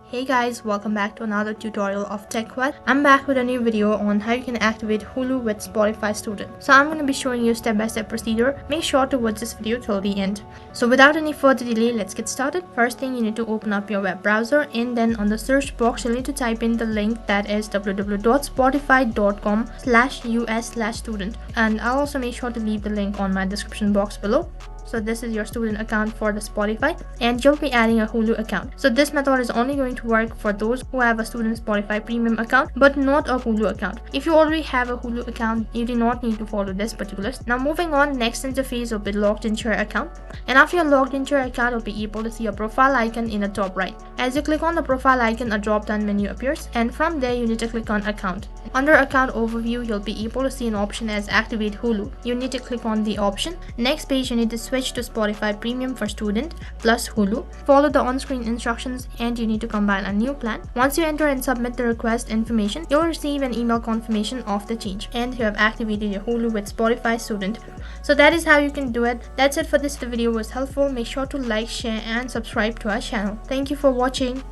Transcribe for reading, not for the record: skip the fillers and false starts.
Hey guys, welcome back to another tutorial of TechQuest. I'm back with a new video on how you can activate Hulu with Spotify Student. So I'm going to be showing you step-by-step procedure. Make sure to watch this video till the end. So without any further delay, let's get started. First thing, you need to open up your web browser, and then on the search box you'll need to type in the link that is www.spotify.com/us/student, and I'll also make sure to leave the link on my description box below. So this is your student account for the Spotify, and you'll be adding a Hulu account. So this method is only going to work for those who have a student Spotify premium account but not a Hulu account. If you already have a Hulu account, you do not need to follow this particular step. Now moving on, next interface will be logged into your account, and after you're logged into your account, you'll be able to see a profile icon in the top right. As you click on the profile icon, a drop down menu appears, and from there you need to click on account. Under account overview, you'll be able to see an option as activate Hulu. You need to click on the option. Next page, you need to switch to Spotify Premium for Student plus Hulu. Follow the on-screen instructions, and you need to combine a new plan. Once you enter and submit the request information, you'll receive an email confirmation of the change, and you have activated your Hulu with Spotify Student. So that is how you can do it. That's it for this. If the video was helpful, make sure to like, share and subscribe to our channel. Thank you for watching.